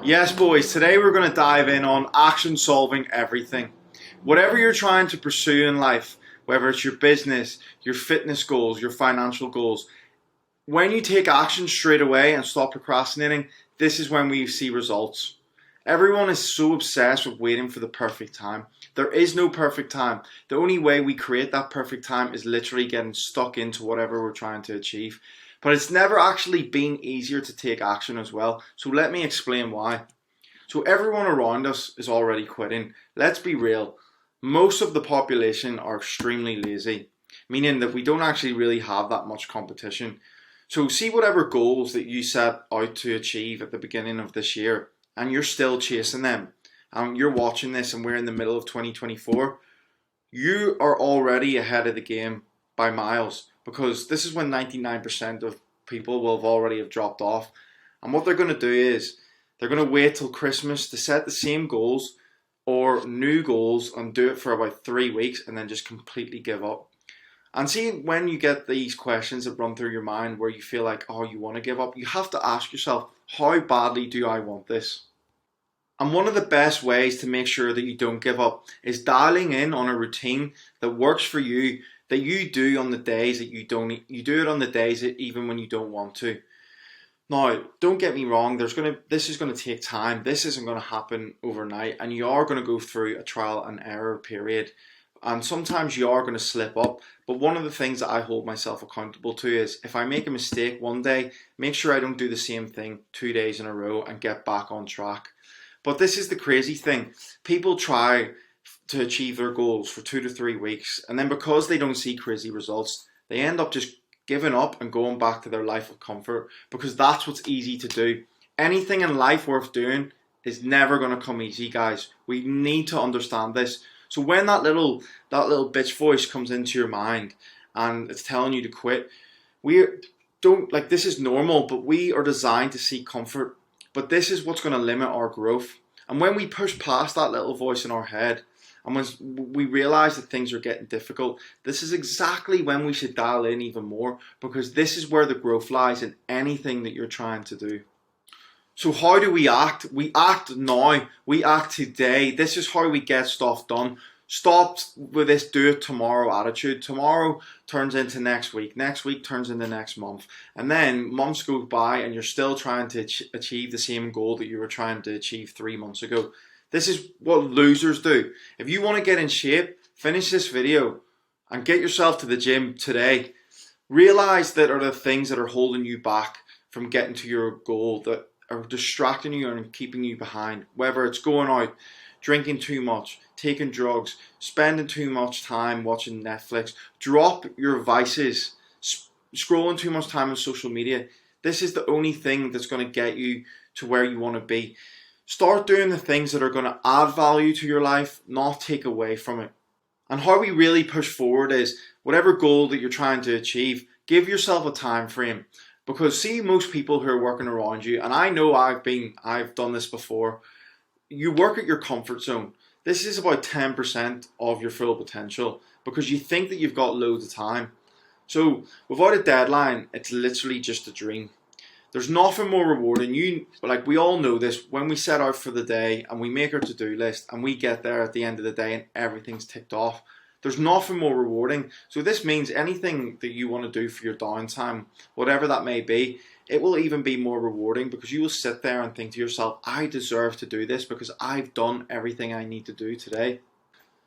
Yes, boys, today we're going to dive in on action solving everything. Whatever you're trying to pursue in life, whether it's your business, your fitness goals, your financial goals, when you take action straight away and stop procrastinating, this is when we see results. Everyone is so obsessed with waiting for the perfect time. There is no perfect time. The only way we create that perfect time is literally getting stuck into whatever we're trying to achieve. But it's never actually been easier to take action as well. So let me explain why. So everyone around us is already quitting. Let's be real. Most of the population are extremely lazy, meaning that we don't actually really have that much competition. So see whatever goals that you set out to achieve at the beginning of this year, and you're still chasing them. You're watching this and we're in the middle of 2024. You are already ahead of the game by miles, because this is when 99% of people will have already dropped off. And what they're going to do is they're going to wait till Christmas to set the same goals or new goals and do it for about 3 weeks and then just completely give up. And see, when you get these questions that run through your mind where you feel like, oh, you want to give up, you have to ask yourself, how badly do I want this? And one of the best ways to make sure that you don't give up is dialing in on a routine that works for you, that you do on the days that you do it on the days that even when you don't want to. Now, don't get me wrong, this is going to take time. This isn't going to happen overnight, and you are going to go through a trial and error period. And sometimes you are going to slip up. But one of the things that I hold myself accountable to is if I make a mistake one day, make sure I don't do the same thing 2 days in a row and get back on track. But this is the crazy thing. People try to achieve their goals for 2 to 3 weeks, and then because they don't see crazy results, they end up just giving up and going back to their life of comfort, because that's what's easy to do. Anything in life worth doing is never going to come easy, guys. We need to understand this. So when that little bitch voice comes into your mind and it's telling you to quit, this is normal, but we are designed to seek comfort. But this is what's going to limit our growth. And when we push past that little voice in our head, and when we realize that things are getting difficult, this is exactly when we should dial in even more, because this is where the growth lies in anything that you're trying to do. So how do we act? We act now. We act today. This is how we get stuff done. Stop with this do it tomorrow attitude. Tomorrow turns into next week. Next week turns into next month. And then months go by and you're still trying to achieve the same goal that you were trying to achieve 3 months ago. This is what losers do. If you want to get in shape, finish this video and get yourself to the gym today. Realize that are the things that are holding you back from getting to your goal, that are distracting you and keeping you behind. Whether it's going out, drinking too much, taking drugs, spending too much time watching Netflix. Drop your vices. Scrolling too much time on social media. This is the only thing that's going to get you to where you want to be. Start doing the things that are going to add value to your life, not take away from it. And how we really push forward is whatever goal that you're trying to achieve, give yourself a time frame. Because see, most people who are working around you, and I know I've done this before, you work at your comfort zone. This is about 10% of your full potential, because you think that you've got loads of time. So without a deadline, it's literally just a dream. There's nothing more rewarding. We all know this, when we set out for the day and we make our to-do list and we get there at the end of the day and everything's ticked off. There's nothing more rewarding. So this means anything that you want to do for your downtime, whatever that may be, it will even be more rewarding, because you will sit there and think to yourself, I deserve to do this because I've done everything I need to do today.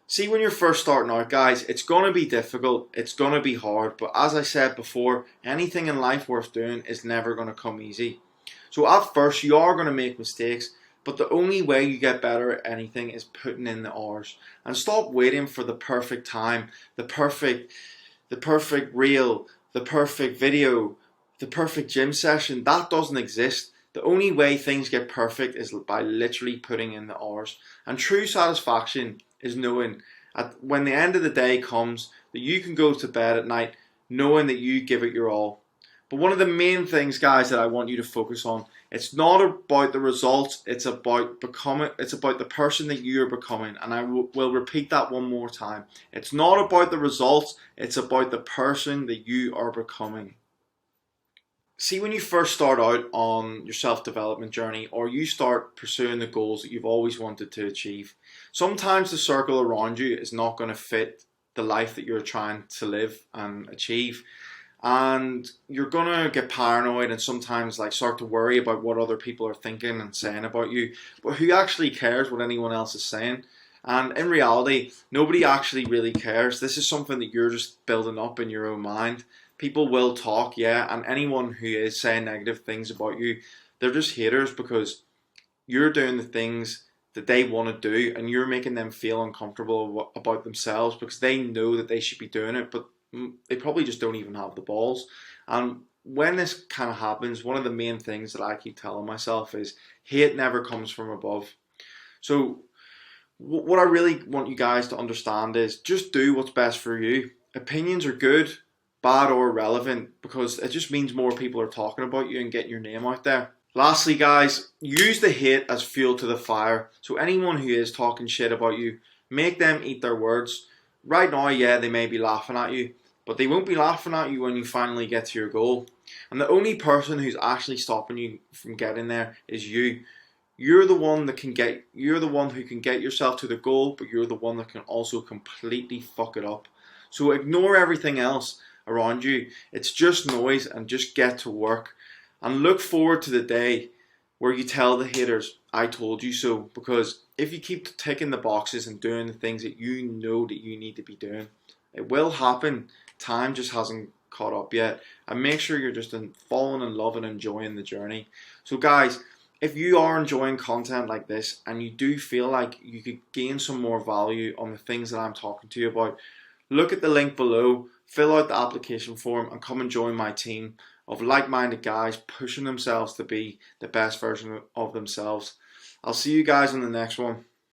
See, when you're first starting out, guys, it's going to be difficult, it's going to be hard, but as I said before, anything in life worth doing is never going to come easy. So at first, you are going to make mistakes, but the only way you get better at anything is putting in the hours. And stop waiting for the perfect time, the perfect reel, the perfect video, the perfect gym session. That doesn't exist. The only way things get perfect is by literally putting in the hours. And true satisfaction is knowing when the end of the day comes that you can go to bed at night knowing that you give it your all. But one of the main things, guys, that I want you to focus on, it's not about the results, it's about the person that you are becoming. And I will repeat that one more time. It's not about the results, it's about the person that you are becoming. see, when you first start out on your self-development journey, or you start pursuing the goals that you've always wanted to achieve, sometimes the circle around you is not going to fit the life that you're trying to live and achieve. And you're gonna get paranoid and sometimes like start to worry about what other people are thinking and saying about you. But who actually cares what anyone else is saying? And in reality, nobody actually really cares. This is something that you're just building up in your own mind. People will talk, yeah, and anyone who is saying negative things about you, they're just haters because you're doing the things that they want to do, and you're making them feel uncomfortable about themselves because they know that they should be doing it, but they probably just don't even have the balls. And when this kind of happens, one of the main things that I keep telling myself is hate never comes from above. So what I really want you guys to understand is just do what's best for you. Opinions are good, bad, or irrelevant because it just means more people are talking about you and getting your name out there. Lastly, guys, use the hate as fuel to the fire. So anyone who is talking shit about you, make them eat their words. Right now, yeah, they may be laughing at you, but they won't be laughing at you when you finally get to your goal. And the only person who's actually stopping you from getting there is you. You're the one who can get yourself to the goal, but you're the one that can also completely fuck it up. So ignore everything else around you. It's just noise, and just get to work. And look forward to the day where you tell the haters, I told you so. Because if you keep ticking the boxes and doing the things that you know that you need to be doing, it will happen. Time just hasn't caught up yet. And make sure you're just falling in love and enjoying the journey. So guys, if you are enjoying content like this and you do feel like you could gain some more value on the things that I'm talking to you about, look at the link below, fill out the application form, and come and join my team of like-minded guys pushing themselves to be the best version of themselves. I'll see you guys in the next one.